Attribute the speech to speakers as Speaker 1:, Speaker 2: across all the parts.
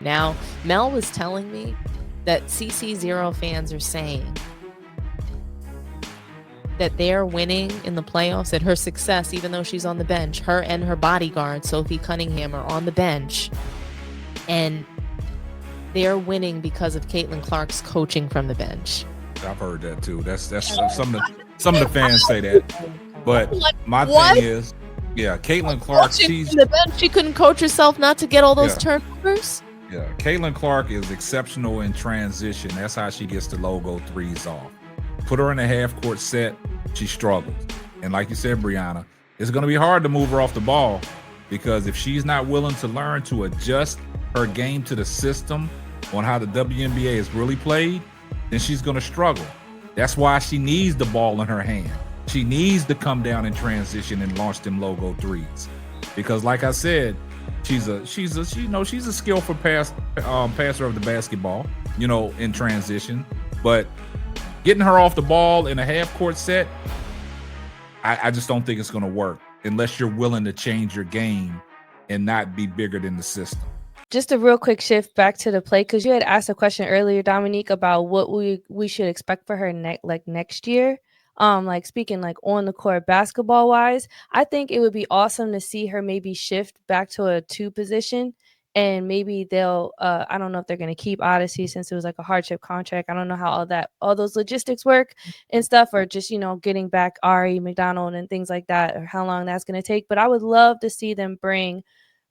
Speaker 1: Now, Mel was telling me that CC0 fans are saying that they're winning in the playoffs, that her success, even though she's on the bench, her and her bodyguard, Sophie Cunningham, are on the bench, and they're winning because of Caitlin Clark's coaching from the bench.
Speaker 2: I've heard that too. That's some of the fans say that. But my thing is, yeah, Caitlin Clark, she's
Speaker 1: from the bench. She couldn't coach herself not to get all those turnovers.
Speaker 2: Yeah, Caitlin Clark is exceptional in transition. That's how she gets the logo threes off. Put her in a half-court set, she struggles. And like you said, Brianna, it's going to be hard to move her off the ball because if she's not willing to learn to adjust her game to the system on how the WNBA is really played, then she's going to struggle. That's why she needs the ball in her hand. She needs to come down in transition and launch them logo threes. Because like I said, she's a skillful passer of the basketball, in transition. But getting her off the ball in a half-court set, I just don't think it's going to work unless you're willing to change your game and not be bigger than the system.
Speaker 3: Just a real quick shift back to the play, because you had asked a question earlier, Dominique, about what we should expect for her next year. Speaking on the court basketball wise, I think it would be awesome to see her maybe shift back to a 2 position, and maybe they'll I don't know if they're going to keep Odyssey since it was like a hardship contract. I don't know how all those logistics work and stuff, or just getting back Ari McDonald and things like that, or how long that's going to take. But I would love to see them bring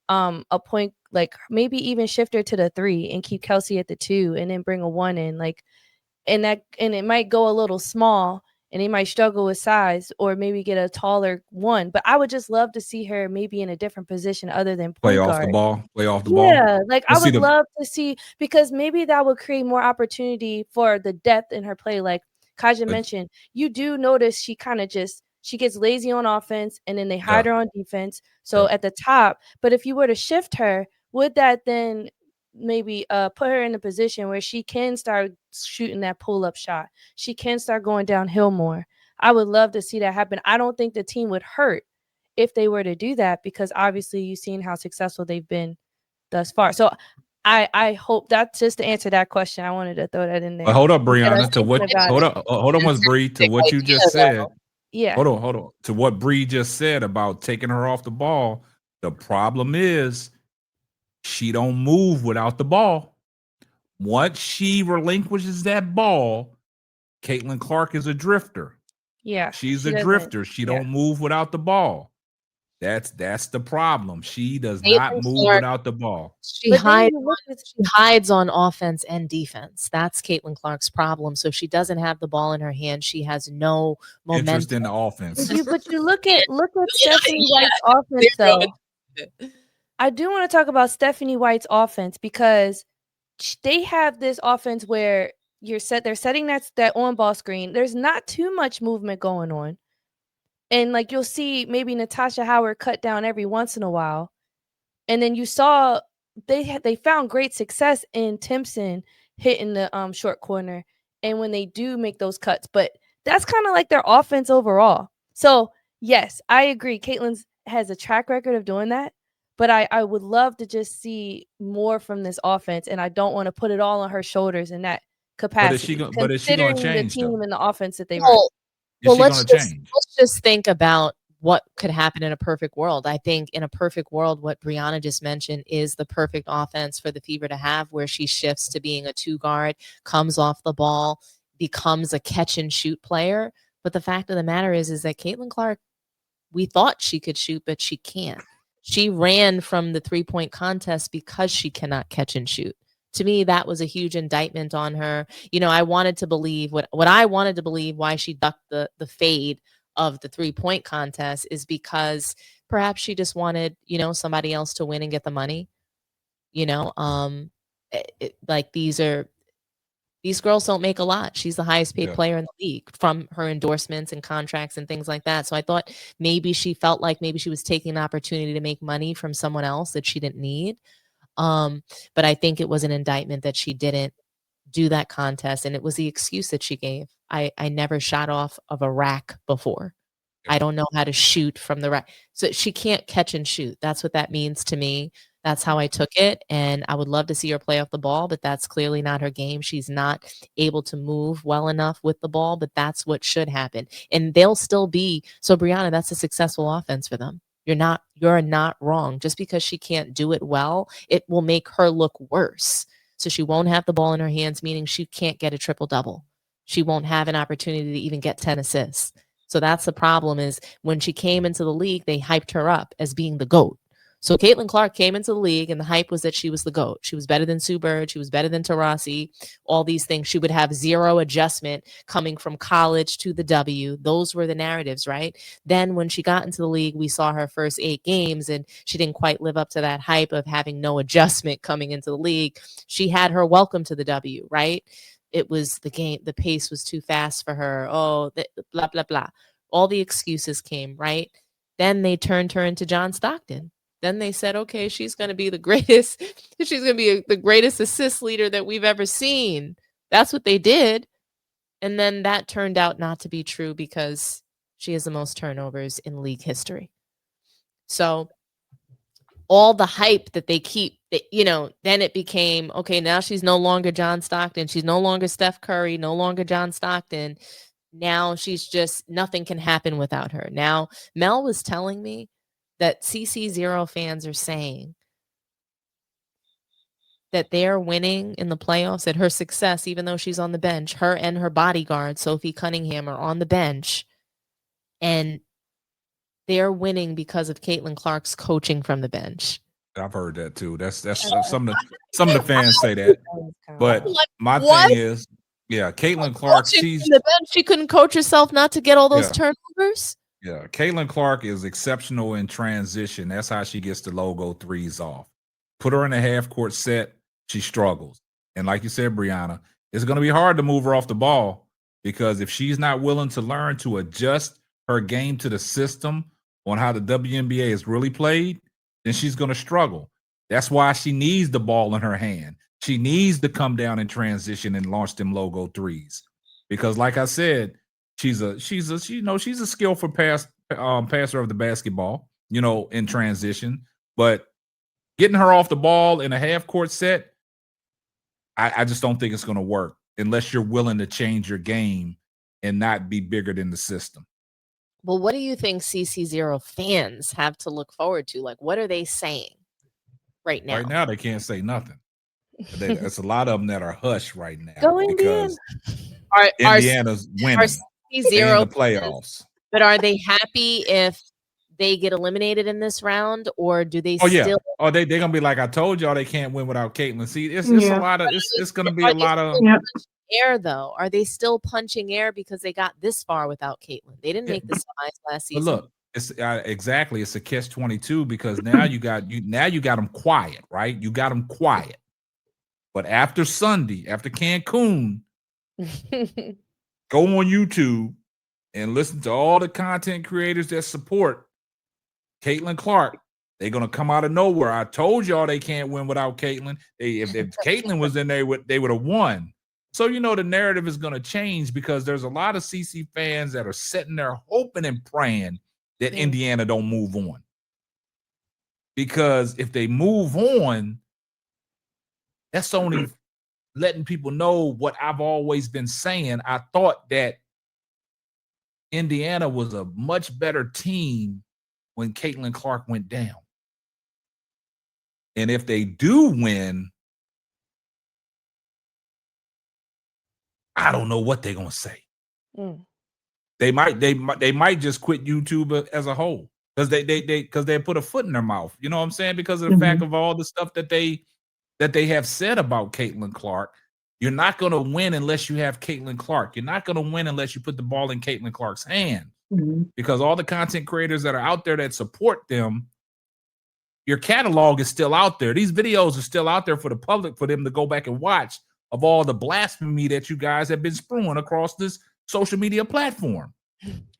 Speaker 3: a point, like maybe even shift her to the 3 and keep Kelsey at the 2, and then bring a 1 in, and it might go a little small, and they might struggle with size, or maybe get a taller 1. But I would just love to see her maybe in a different position other than point
Speaker 2: play
Speaker 3: guard.
Speaker 2: off the ball. Play off the ball.
Speaker 3: Yeah, I would love to see, because maybe that would create more opportunity for the depth in her play. Like Kaja mentioned, you do notice she kind of she gets lazy on offense, and then they hide her on defense. So at the top, but if you were to shift her, would that then maybe put her in a position where she can start shooting that pull-up shot? She can start going downhill more. I would love to see that happen. I don't think the team would hurt if they were to do that, because obviously you've seen how successful they've been thus far. So I hope that's just to answer that question. I wanted to throw that in there.
Speaker 2: But hold up, Brianna, hold on, once Bree, to what you just said.
Speaker 3: Yeah.
Speaker 2: Hold on. To what Bree just said about taking her off the ball, the problem is she don't move without the ball. Once she relinquishes that ball, Caitlin Clark is a drifter.
Speaker 3: Yeah.
Speaker 2: She's a drifter. She don't move without the ball. That's the problem. She does not move without the ball.
Speaker 1: She hides on offense and defense. That's Caitlin Clark's problem. So if she doesn't have the ball in her hand, she has no momentum.
Speaker 2: Interest in the offense.
Speaker 3: But you look at Stephanie White's offense, though. I do want to talk about Stephanie White's offense, because they have this offense where they're setting that on-ball screen. There's not too much movement going on. And you'll see maybe Natasha Howard cut down every once in a while. And then you saw they found great success in Timpson hitting the short corner, and when they do make those cuts. But that's kind of like their offense overall. So yes, I agree. Caitlin has a track record of doing that. But I would love to just see more from this offense, and I don't want to put it all on her shoulders in that capacity.
Speaker 2: But is she going to change
Speaker 3: the team and the offense that they run?
Speaker 1: Well, let's just think about what could happen in a perfect world. I think in a perfect world, what Brianna just mentioned is the perfect offense for the Fever to have, where she shifts to being a 2 guard, comes off the ball, becomes a catch and shoot player. But the fact of the matter is that Caitlin Clark, we thought she could shoot, but she can't. She ran from the 3-point contest because she cannot catch and shoot. To me, that was a huge indictment on her. I wanted to believe what I wanted to believe why she ducked the fade of the 3-point contest is because perhaps she just wanted, somebody else to win and get the money. These girls don't make a lot. She's the highest paid player in the league from her endorsements and contracts and things like that. So I thought maybe she felt like maybe she was taking an opportunity to make money from someone else that she didn't need. But I think it was an indictment that she didn't do that contest, and it was the excuse that she gave. I never shot off of a rack before. I don't know how to shoot from the rack. So she can't catch and shoot. That's what that means to me. That's how I took it, and I would love to see her play off the ball, but that's clearly not her game. She's not able to move well enough with the ball, but that's what should happen. And they'll still be so Brianna, that's a successful offense for them. You're not wrong. Just because she can't do it well, it will make her look worse. So she won't have the ball in her hands, meaning she can't get a triple double. She won't have an opportunity to even get 10 assists. So that's the problem is when she came into the league, they hyped her up as being the GOAT. So Caitlin Clark came into the league and the hype was that she was the GOAT. She was better than Sue Bird. She was better than Taurasi, all these things. She would have zero adjustment coming from college to the W. Those were the narratives, right? Then when she got into the league, we saw her first 8 games and she didn't quite live up to that hype of having no adjustment coming into the league. She had her welcome to the W, right? It was the game, the pace was too fast for her. Oh, blah, blah, blah. All the excuses came, right? Then they turned her into John Stockton. Then they said, okay, she's going to be the greatest. She's going to be the greatest assist leader that we've ever seen. That's what they did. And then that turned out not to be true because she has the most turnovers in league history. So all the hype that they keep, then it became, okay, now she's no longer John Stockton. She's no longer Steph Curry, no longer John Stockton. Now she's just, nothing can happen without her. Now, Mel was telling me that CC0 fans are saying that they're winning in the playoffs, that her success, even though she's on the bench, her and her bodyguard, Sophie Cunningham, are on the bench, and they're winning because of Caitlin Clark's coaching from the bench.
Speaker 2: I've heard that too. That's some of the fans say that. But my thing is, yeah, Caitlin Clark, she's
Speaker 1: from the bench. She couldn't coach herself not to get all those turnovers.
Speaker 2: Yeah, Caitlin Clark is exceptional in transition. That's how she gets the logo threes off. Put her in a half-court set, she struggles. And like you said, Brianna, it's going to be hard to move her off the ball because if she's not willing to learn to adjust her game to the system on how the WNBA is really played, then she's going to struggle. That's why she needs the ball in her hand. She needs to come down in transition and launch them logo threes. Because like I said, she's a skillful passer of the basketball, in transition. But getting her off the ball in a half-court set, I just don't think it's going to work unless you're willing to change your game and not be bigger than the system.
Speaker 1: Well, what do you think CC0 fans have to look forward to? Like, what are they saying right now?
Speaker 2: Right now, they can't say nothing. There's a lot of them that are hush right now.
Speaker 3: Go Indiana.
Speaker 2: Indiana's winning in the playoffs.
Speaker 1: But are they happy if they get eliminated in this round, or do they still?
Speaker 2: Oh, they're gonna be like, I told y'all they can't win without Caitlin. See, it's a lot of it's gonna be a lot of
Speaker 1: air though. Are they still punching air because they got this far without Caitlin? They didn't make the semis last season.
Speaker 2: But look, it's exactly, it's a catch-22 because now you got them quiet, right? You got them quiet. But after Sunday, after Cancun, go on YouTube and listen to all the content creators that support Caitlin Clark. They're gonna come out of nowhere. I told y'all they can't win without Caitlin. If Caitlin was in there, they would have won. So the narrative is gonna change because there's a lot of CC fans that are sitting there hoping and praying that Indiana don't move on. Because if they move on, that's only letting people know what I've always been saying. I thought that Indiana was a much better team when Caitlin Clark went down. And if they do win, I don't know what they're gonna say. They might just quit YouTube as a whole because they put a foot in their mouth. You know what I'm saying? Because of the fact of all the stuff that they have said about Caitlin Clark. You're not going to win unless you have Caitlin Clark. You're not going to win unless you put the ball in Caitlin Clark's hand. Because all the content creators that are out there that support them, your catalog is still out there. These videos are still out there for the public for them to go back and watch of all the blasphemy that you guys have been spewing across this social media platform.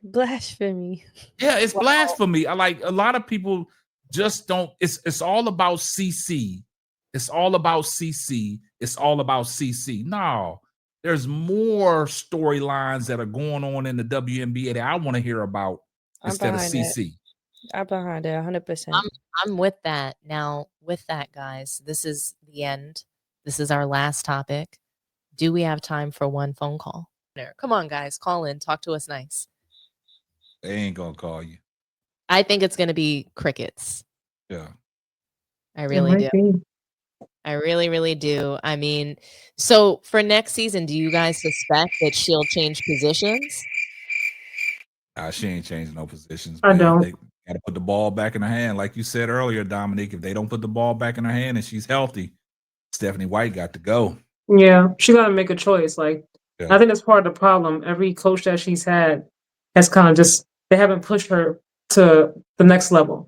Speaker 3: Blasphemy.
Speaker 2: Yeah, it's blasphemy. I like a lot of people just don't. It's all about CC. It's all about CC. It's all about CC. No, there's more storylines that are going on in the WNBA that I want to hear about instead of CC.
Speaker 3: I'm behind it 100%.
Speaker 1: I'm with that. Now, with that, guys, this is the end. This is our last topic. Do we have time for one phone call? Come on, guys, call in. Talk to us nice.
Speaker 2: They ain't gonna call you.
Speaker 1: I think it's going to be crickets.
Speaker 2: Yeah.
Speaker 1: I really do. I really, really do. I mean, so for next season, do you guys suspect that she'll change positions?
Speaker 2: She ain't changing no positions.
Speaker 4: I
Speaker 2: But
Speaker 4: don't.
Speaker 2: they got to put the ball back in her hand. Like you said earlier, Dominique, if they don't put the ball back in her hand and she's healthy, Stephanie White got to go.
Speaker 4: Yeah, she got to make a choice. Like,
Speaker 2: Yeah.
Speaker 4: I think that's part of the problem. Every coach that she's had has kind of just, they haven't pushed her to the next level.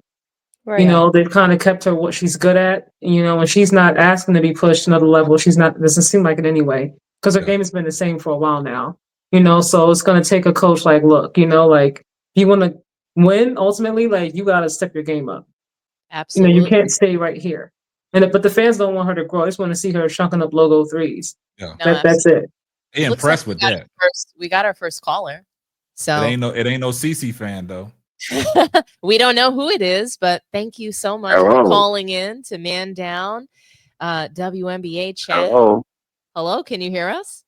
Speaker 3: Right.
Speaker 4: You know, they've kind of kept her what she's good at. You know, when she's not asking to be pushed to another level, she's not, doesn't seem like it anyway, because her
Speaker 2: Yeah.
Speaker 4: game has been the same for a while now. You know, so it's going to take a coach like, look, you know, like, if you want to win ultimately, like, you got to step your game up.
Speaker 1: Absolutely.
Speaker 4: You know, you can't stay right here. But the fans don't want her to grow. They just want to see her chunking up logo threes.
Speaker 2: Yeah.
Speaker 1: No,
Speaker 4: That's it.
Speaker 2: They
Speaker 1: Looks
Speaker 2: impressed
Speaker 1: like
Speaker 2: with that.
Speaker 1: we got our first caller. So
Speaker 2: It ain't no CC fan though.
Speaker 1: we don't know who it is, but thank you so much for calling in to Man Down WNBA chat. Hello, can you hear us?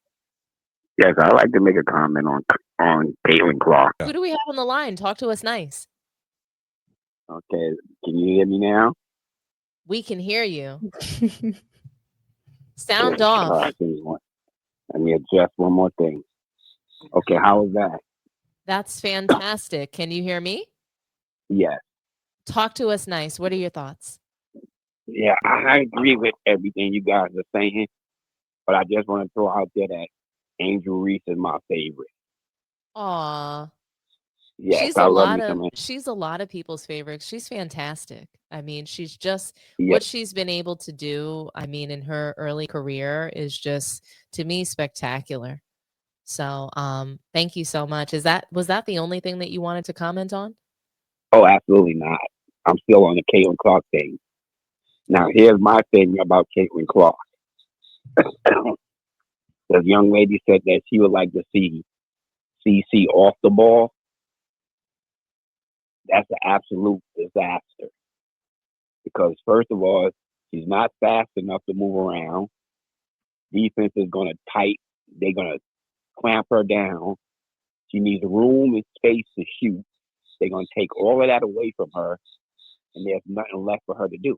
Speaker 5: Yes, I'd like to make a comment on Caitlin Clark.
Speaker 1: Who do we have on the line? Talk to us nice.
Speaker 5: Okay, can you hear me now?
Speaker 1: We can hear you. Sound off.
Speaker 5: Let me adjust one more thing. Okay, how is that?
Speaker 1: That's fantastic. Can you hear me?
Speaker 5: Yes.
Speaker 1: Talk to us nice. What are your thoughts?
Speaker 5: Yeah, I agree with everything you guys are saying, but I just want to throw out there that Angel Reese is my favorite.
Speaker 1: Aw.
Speaker 5: Yes,
Speaker 1: she's a lot of people's favorites. She's fantastic. I mean, she's just
Speaker 5: Yes.
Speaker 1: what she's been able to do, I mean, in her early career is just, to me, spectacular. So thank you so much. Was that the only thing that you wanted to comment on?
Speaker 5: Oh, absolutely not. I'm still on the Caitlin Clark thing. Now, here's my thing about Caitlin Clark. The young lady said that she would like to see CC off the ball. That's an absolute disaster. Because, first of all, she's not fast enough to move around. Defense is going to tight. They're going to clamp her down. She needs room and space to shoot. They're going to take all of that away from her, and there's nothing left for her to do.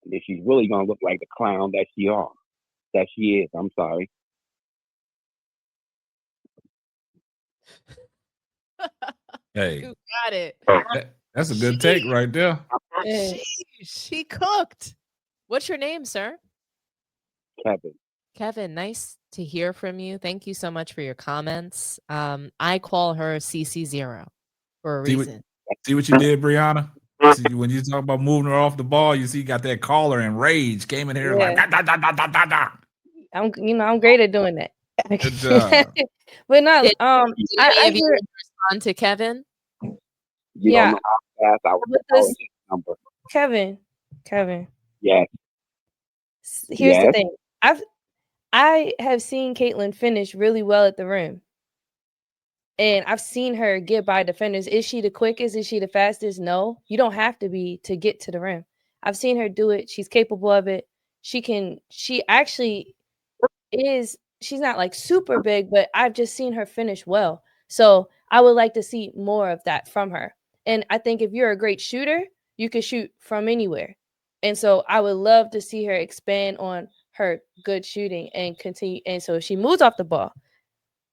Speaker 5: And then she's really going to look like the clown that she is. I'm sorry.
Speaker 2: Hey,
Speaker 1: You got it.
Speaker 2: That's a good take right there.
Speaker 1: She cooked. What's your name, sir?
Speaker 5: Kevin.
Speaker 1: Kevin, nice to hear from you. Thank you so much for your comments. I call her CC0 for a reason.
Speaker 2: See what you did, Brianna? See, when you talk about moving her off the ball, you see you got that caller and rage came in here like da, da, da, da, da, da.
Speaker 3: I'm great at doing that.
Speaker 2: Good job.
Speaker 3: But no,
Speaker 1: Did
Speaker 3: I
Speaker 1: you respond to Kevin?
Speaker 5: You don't know how fast I was calling his number.
Speaker 3: Kevin.
Speaker 5: Yes.
Speaker 3: Here's the thing. I have seen Caitlin finish really well at the rim. And I've seen her get by defenders. Is she the quickest? Is she the fastest? No. You don't have to be to get to the rim. I've seen her do it. She's capable of it. She actually is, she's not like super big, but I've just seen her finish well. So I would like to see more of that from her. And I think if you're a great shooter, you can shoot from anywhere. And so I would love to see her expand on her good shooting and continue. And so if she moves off the ball,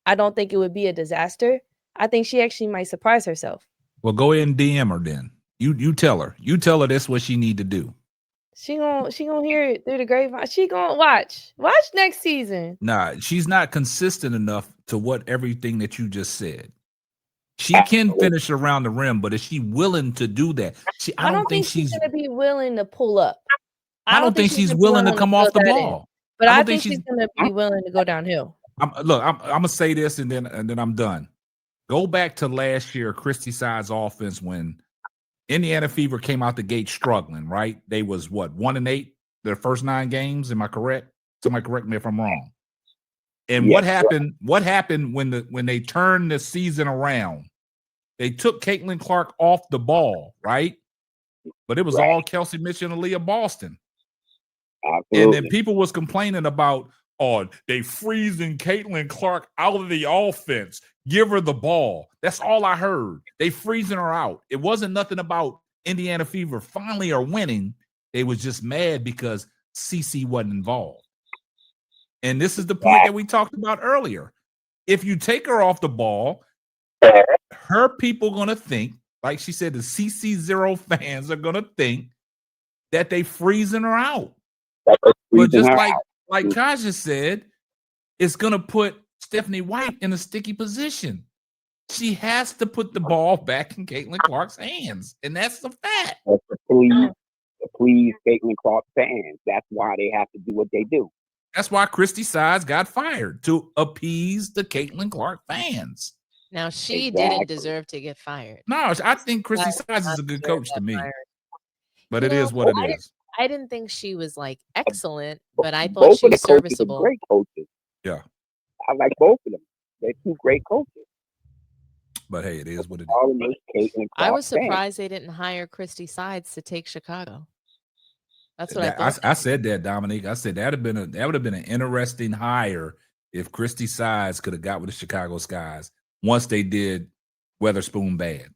Speaker 3: I don't think it would be a disaster. I think she actually might surprise herself.
Speaker 2: Well, go ahead and DM her then. You tell her. You tell her that's what she need to do.
Speaker 3: She gonna hear it through the grapevine. She gonna watch next season.
Speaker 2: Nah, she's not consistent enough to what everything that you just said. She can finish around the rim, but is she willing to do that? I don't think she's
Speaker 3: gonna be willing to pull up.
Speaker 2: I don't think she's willing to come off the ball.
Speaker 3: But I think she's gonna be willing to go downhill.
Speaker 2: I'm gonna say this and then I'm done. Go back to last year, Christy Side's offense when Indiana Fever came out the gate struggling, right? They was 1-8 their first 9 games. Am I correct? Somebody correct me if I'm wrong. And what happened when they turned the season around They took Caitlin Clark off the ball, right? But it was all Kelsey Mitchell and Aaliyah Boston.
Speaker 5: Absolutely.
Speaker 2: And then people was complaining about, they freezing Caitlin Clark out of the offense. Give her the ball. That's all I heard. They freezing her out. It wasn't nothing about Indiana Fever finally are winning. They was just mad because CC wasn't involved. And this is the point that we talked about earlier. If you take her off the ball, her people going to think, like she said, the CC0 fans are going to think that they freezing her out. But just like Kaja said, it's going to put Stephanie White in a sticky position. She has to put the ball back in Caitlin Clark's hands, and that's the fact.
Speaker 5: That's to please Caitlin Clark fans. That's why they have to do what they do.
Speaker 2: That's why Christy Sides got fired, to appease the Caitlin Clark fans.
Speaker 1: Now, she didn't deserve to get fired.
Speaker 2: No, I think Christy Sides is a good coach to me. But it is what it is.
Speaker 1: I didn't think she was like excellent, but I thought she was serviceable.
Speaker 5: Great coaches.
Speaker 2: Yeah.
Speaker 5: I like both of them. They're two great coaches.
Speaker 2: But hey, it is what it is.
Speaker 1: I was surprised they didn't hire Christy Sides to take Chicago. That's what I thought.
Speaker 2: I said that, Dominique. I said that would have been an interesting hire if Christy Sides could have got with the Chicago Skies once they did Weatherspoon bad.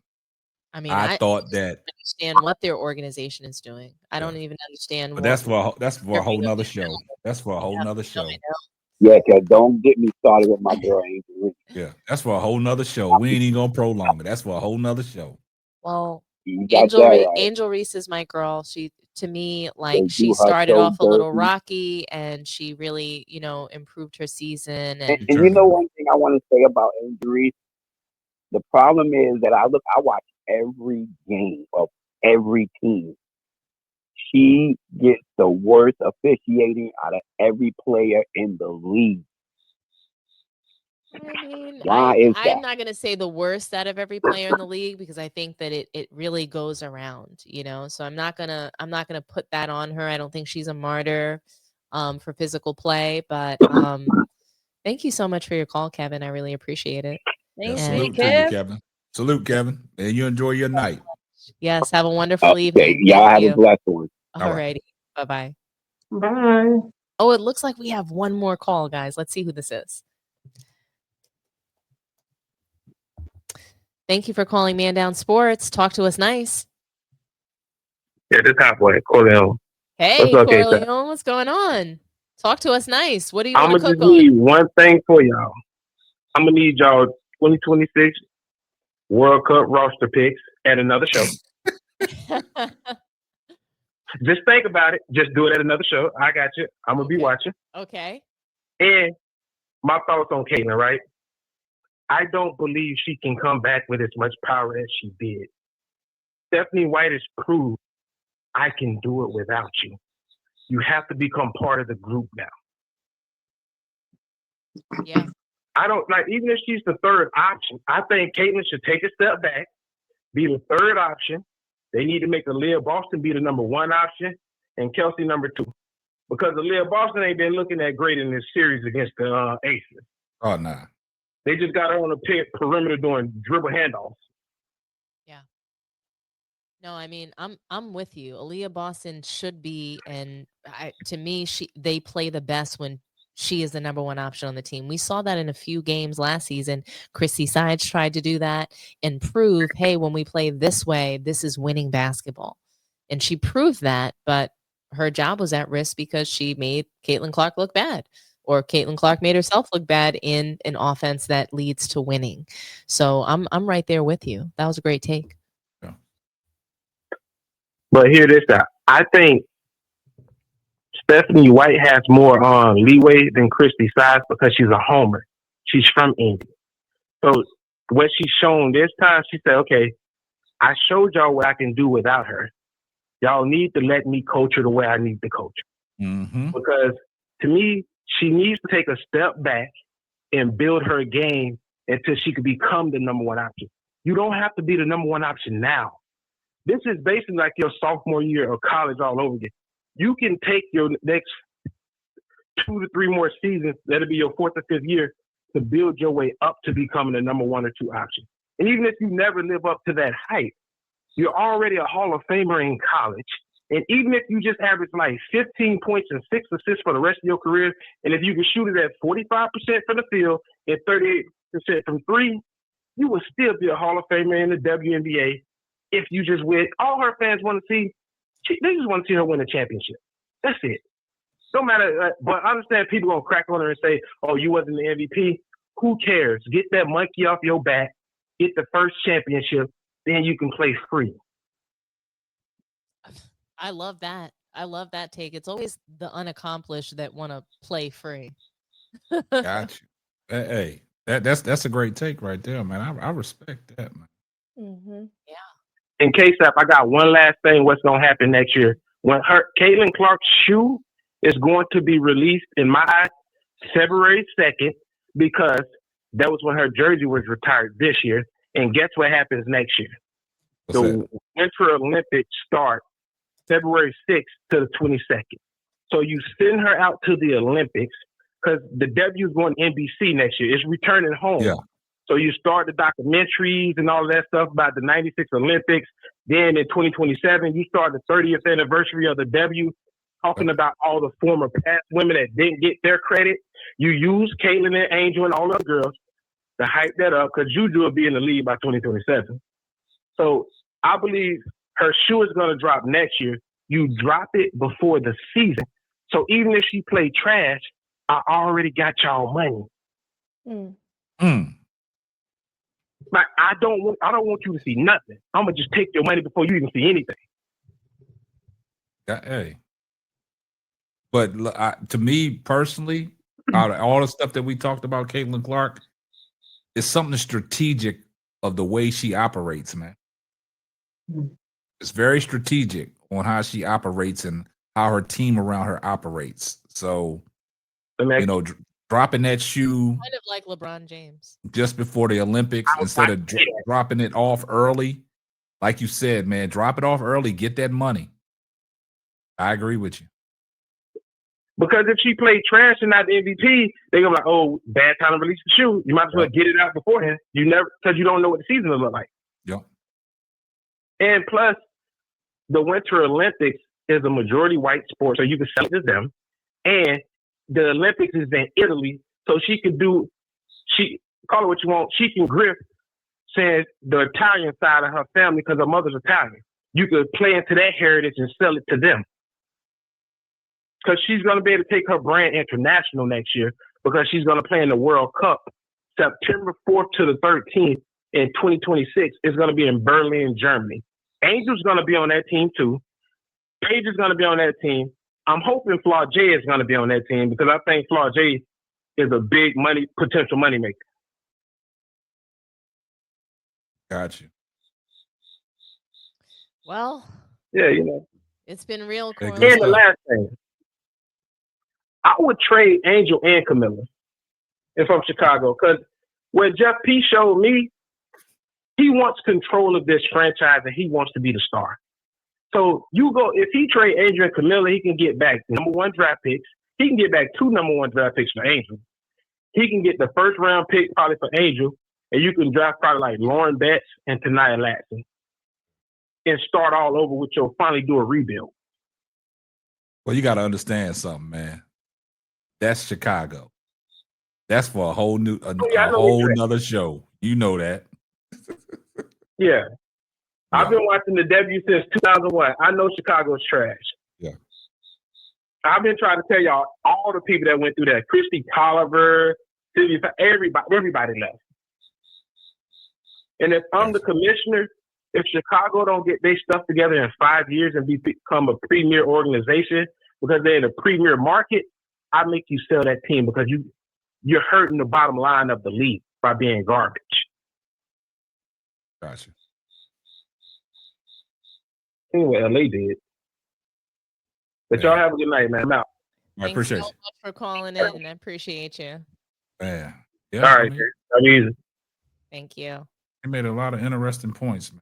Speaker 1: I mean,
Speaker 2: I thought that
Speaker 1: understand what their organization is doing. I don't even understand.
Speaker 2: But that's for a whole nother show. That's for a whole nother show.
Speaker 5: Yeah, because don't get me started with my girl Angel Reese.
Speaker 2: Yeah, that's for a whole nother show. We ain't even gonna prolong it. That's for a whole nother show.
Speaker 1: Well, Angel Reese is my girl. She, to me, like, she started off a little rocky, and she really, improved her season.
Speaker 5: And you know, one thing I want to say about Angel Reese, the problem is that I watch every game of every team. She gets the worst officiating out of every player in the league.
Speaker 1: I mean,
Speaker 5: why is that?
Speaker 1: I'm not going to say the worst out of every player in the league, because I think that it really goes around, So I'm not gonna put that on her. I don't think she's a martyr for physical play, but thank you so much for your call, Kevin. I really appreciate it.
Speaker 3: Thanks,
Speaker 2: Kevin. Salute, Kevin, and you enjoy your night.
Speaker 1: Yes, have a wonderful evening.
Speaker 5: Y'all have a blessed one.
Speaker 1: All righty. Bye-bye.
Speaker 4: Bye.
Speaker 1: Oh, it looks like we have one more call, guys. Let's see who this is. Thank you for calling Man Down Sports. Talk to us nice.
Speaker 6: Yeah, this halfway. Corleone.
Speaker 1: Hey, Corleone, what's going on? Talk to us nice. What do you want to cook on?
Speaker 6: I'm going to need one thing for y'all. I'm going to need y'all 2026 World Cup roster picks at another show. Just think about it. Just do it at another show. I got you. I'm going to be watching.
Speaker 1: Okay.
Speaker 6: And my thoughts on Caitlin, right? I don't believe she can come back with as much power as she did. Stephanie White has proved I can do it without you. You have to become part of the group now.
Speaker 1: Yeah.
Speaker 6: I don't like, even if she's the third option, I think Caitlin should take a step back, be the third option. They need to make Aaliyah Boston be the number one option and Kelsey number two. Because Aaliyah Boston ain't been looking that great in this series against the Aces.
Speaker 2: Oh, nah.
Speaker 6: They just got her on the perimeter doing dribble handoffs.
Speaker 1: Yeah. No, I mean, I'm with you. Aaliyah Boston should be, and to me, they play the best when she is the number one option on the team. We saw that in a few games last season. Christy Sides tried to do that and prove, hey, when we play this way, this is winning basketball. And she proved that, but her job was at risk because she made Caitlin Clark look bad, or Caitlin Clark made herself look bad in an offense that leads to winning. So I'm right there with you. That was a great take.
Speaker 2: Yeah.
Speaker 6: But hear this out. I think Stephanie White has more leeway than Christy Sides because she's a homer. She's from India. So what she's shown this time, she said, okay, I showed y'all what I can do without her. Y'all need to let me coach her the way I need to coach her.
Speaker 2: Mm-hmm.
Speaker 6: Because to me, she needs to take a step back and build her game until she could become the number one option. You don't have to be the number one option now. This is basically like your sophomore year of college all over again. You can take your next 2 to 3 more seasons, that'll be your 4th or 5th year, to build your way up to becoming the number 1 or 2 option. And even if you never live up to that height, you're already a Hall of Famer in college. And even if you just average like 15 points and 6 assists for the rest of your career, and if you can shoot it at 45% from the field and 38% from three, you will still be a Hall of Famer in the WNBA if you just win. All her fans want to see, they just want to see her win a championship. That's it. No matter, but I understand people going to crack on her and say, oh, you wasn't the MVP. Who cares? Get that monkey off your back, get the first championship, then you can play free.
Speaker 1: I love that. I love that take. It's always the unaccomplished that want to play free.
Speaker 2: Got you. Hey, that's a great take right there, man. I respect that, man.
Speaker 3: Mm-hmm.
Speaker 1: Yeah.
Speaker 6: In KSAP, I got one last thing. What's going to happen next year? When Caitlin Clark's shoe is going to be released in my eyes February 2nd, because that was when her jersey was retired this year. And guess what happens next year? The Winter Olympics start February 6th to the 22nd. So you send her out to the Olympics because the W is going to NBC next year. It's returning home.
Speaker 2: Yeah.
Speaker 6: So you start the documentaries and all of that stuff about the 96 Olympics. Then in 2027, you start the 30th anniversary of the W, talking about all the former past women that didn't get their credit. You use Caitlin and Angel and all the girls to hype that up because Juju will be in the lead by 2027. So I believe her shoe is going to drop next year. You drop it before the season. So even if she played trash, I already got y'all money. Like I don't want you to see nothing. I'm gonna just take your money before you even see anything.
Speaker 2: Hey, but to me personally, out of all the stuff that we talked about, Caitlin Clark, it's something strategic of the way she operates, man. It's very strategic on how she operates and how her team around her operates. So, dropping that shoe
Speaker 1: kind of like LeBron James
Speaker 2: just before the Olympics instead of dropping it off early, like you said, man, drop it off early, get that money. I agree with you.
Speaker 6: Because if she played trash and not the MVP, they're gonna be like, "Oh, bad time to release the shoe." You might as well get it out beforehand. Because you don't know what the season will look like.
Speaker 2: Yeah.
Speaker 6: And plus, the Winter Olympics is a majority white sport, so you can sell it to them. And the Olympics is in Italy, so she call it what you want. She can grip, saying the Italian side of her family because her mother's Italian. You could play into that heritage and sell it to them. Because she's going to be able to take her brand international next year because she's going to play in the World Cup September 4th to the 13th in 2026. It's going to be in Berlin, Germany. Angel's going to be on that team too. Paige is going to be on that team. I'm hoping Flaw J is going to be on that team because I think Flaw J is a big potential money maker.
Speaker 2: Got you.
Speaker 1: Well,
Speaker 6: yeah,
Speaker 1: it's been real.
Speaker 6: And the last thing, I would trade Angel and Camilla if I'm Chicago because what Jeff P showed me, he wants control of this franchise and he wants to be the star. So if he trade Angel and Camilla, he can get back number 1 draft picks. He can get back 2 number 1 draft picks for Angel. He can get the first round pick probably for Angel, and you can draft probably like Lauren Betts and Tanaya Latson and start all over with finally do a rebuild.
Speaker 2: Well, you got to understand something, man. That's Chicago. That's for a whole nother show. You know that.
Speaker 6: Yeah. I've been watching the W since 2001. I know Chicago's trash.
Speaker 2: Yeah.
Speaker 6: I've been trying to tell y'all all the people that went through that. Christy Tolliver, Sylvia, everybody left. And if I'm the commissioner, if Chicago don't get their stuff together in 5 years and become a premier organization because they're in a premier market, I make you sell that team because you're hurting the bottom line of the league by being garbage.
Speaker 2: Gotcha.
Speaker 6: Anyway, LA did. But y'all have a good night, man. I'm out.
Speaker 2: I appreciate you
Speaker 1: so much for calling in, and I appreciate you.
Speaker 2: Man.
Speaker 6: Yeah, all right, easy.
Speaker 1: Thank you.
Speaker 2: He made a lot of interesting points, man.